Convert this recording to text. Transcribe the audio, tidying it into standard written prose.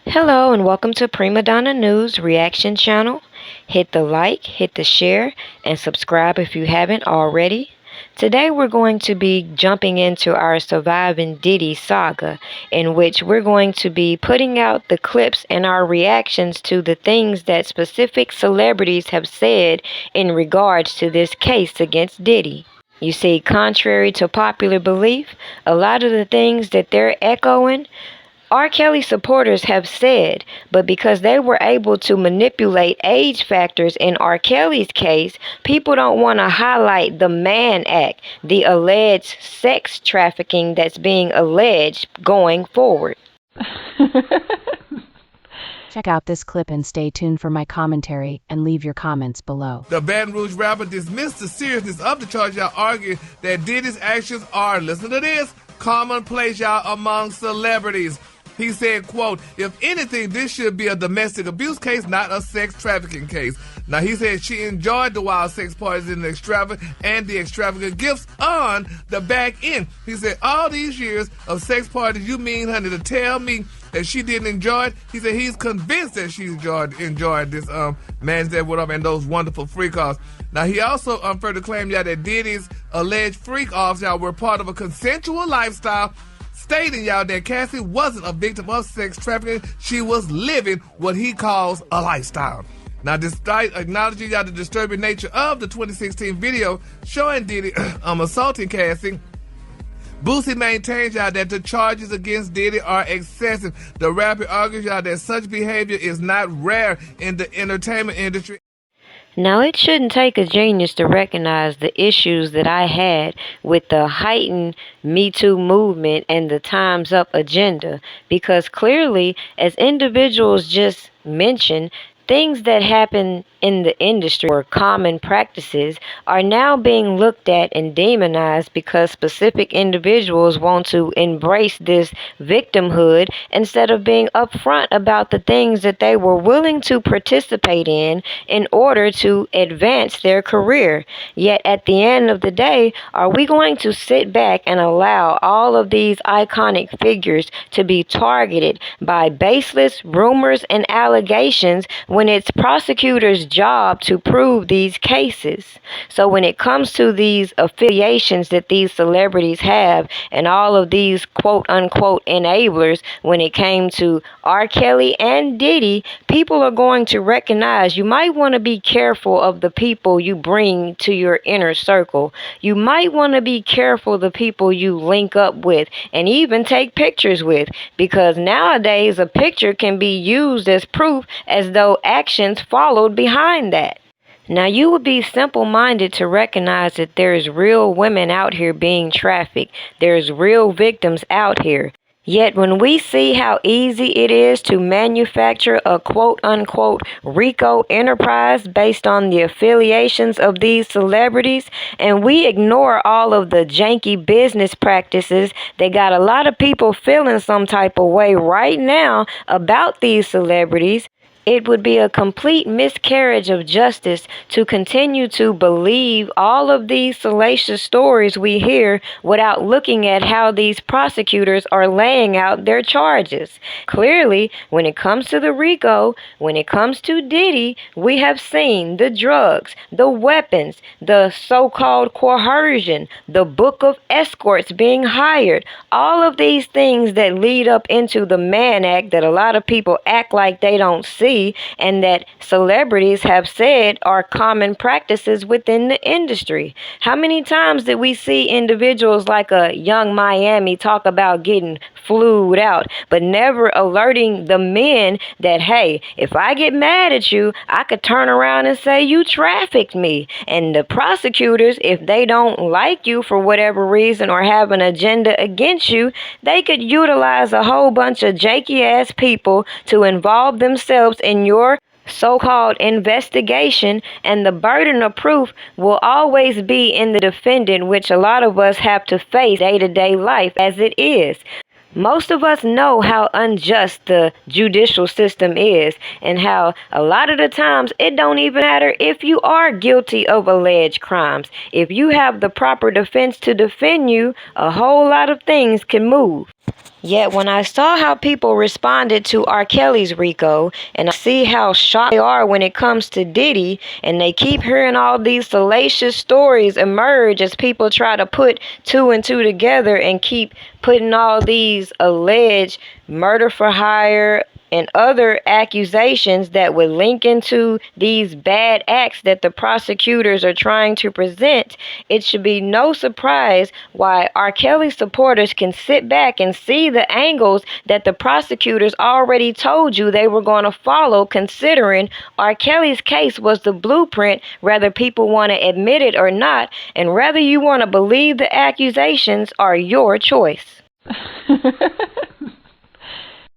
Hello and welcome to Prima Donna News Reaction Channel. Hit the like, hit the share, and subscribe if you haven't already. Today we're going to be jumping into our Surviving Diddy saga, in which we're going to be putting out the clips and our reactions to the things that specific celebrities have said in regards to this case against Diddy. You see, contrary to popular belief, a lot of the things that they're echoing R. Kelly supporters have said, but because they were able to manipulate age factors in R. Kelly's case, people don't want to highlight the Mann Act, the alleged sex trafficking that's being alleged going forward. Check out this clip and stay tuned for my commentary and leave your comments below. The Baton Rouge rapper dismissed the seriousness of the charge, y'all, arguing that Diddy's actions are, listen to this, commonplace, y'all, among celebrities. He said, quote, "If anything, this should be a domestic abuse case, not a sex trafficking case." Now, he said she enjoyed the wild sex parties and the extravagant gifts on the back end. He said, all these years of sex parties, you mean, honey, to tell me that she didn't enjoy it? He said he's convinced that she enjoyed this man's that went up and those wonderful freak-offs. Now, he also further claimed, y'all, that Diddy's alleged freak-offs, y'all, were part of a consensual lifestyle, stating, y'all, that Cassie wasn't a victim of sex trafficking. She was living what he calls a lifestyle. Now, despite acknowledging, y'all, the disturbing nature of the 2016 video showing Diddy assaulting Cassie, Boosie maintains, y'all, that the charges against Diddy are excessive. The rapper argues, y'all, that such behavior is not rare in the entertainment industry. Now, it shouldn't take a genius to recognize the issues that I had with the heightened Me Too movement and the Time's Up agenda, because clearly, as individuals just mentioned, things that happen in the industry or common practices are now being looked at and demonized because specific individuals want to embrace this victimhood instead of being upfront about the things that they were willing to participate in order to advance their career. Yet at the end of the day, are we going to sit back and allow all of these iconic figures to be targeted by baseless rumors and allegations when it's prosecutors' job to prove these cases? So when it comes to these affiliations that these celebrities have and all of these quote-unquote enablers, when it came to R. Kelly and Diddy, people are going to recognize you might want to be careful of the people you bring to your inner circle. You might want to be careful the people you link up with and even take pictures with, because nowadays a picture can be used as proof as though actions followed behind that. Now, you would be simple-minded to recognize that there's real women out here being trafficked. There's real victims out here. Yet when we see how easy it is to manufacture a quote-unquote RICO enterprise based on the affiliations of these celebrities, and we ignore all of the janky business practices that got a lot of people feeling some type of way right now about these celebrities, it would be a complete miscarriage of justice to continue to believe all of these salacious stories we hear without looking at how these prosecutors are laying out their charges. Clearly, when it comes to the RICO, when it comes to Diddy, we have seen the drugs, the weapons, the so-called coercion, the book of escorts being hired, all of these things that lead up into the Mann Act that a lot of people act like they don't see, and that celebrities have said are common practices within the industry. How many times did we see individuals like a Young Miami talk about getting flued out, but never alerting the men that, hey, if I get mad at you, I could turn around and say you trafficked me. And the prosecutors, if they don't like you for whatever reason or have an agenda against you, they could utilize a whole bunch of janky ass people to involve themselves in your so-called investigation, and the burden of proof will always be in the defendant, which a lot of us have to face day-to-day life as it is. Most of us know how unjust the judicial system is, and how a lot of the times it don't even matter if you are guilty of alleged crimes. If you have the proper defense to defend you, a whole lot of things can move. Yet when I saw how people responded to R. Kelly's RICO, and I see how shocked they are when it comes to Diddy, and they keep hearing all these salacious stories emerge as people try to put two and two together and keep putting all these alleged murder for hire and other accusations that would link into these bad acts that the prosecutors are trying to present, it should be no surprise why R. Kelly supporters can sit back and see the angles that the prosecutors already told you they were going to follow, considering R. Kelly's case was the blueprint, whether people want to admit it or not, and whether you want to believe the accusations are your choice.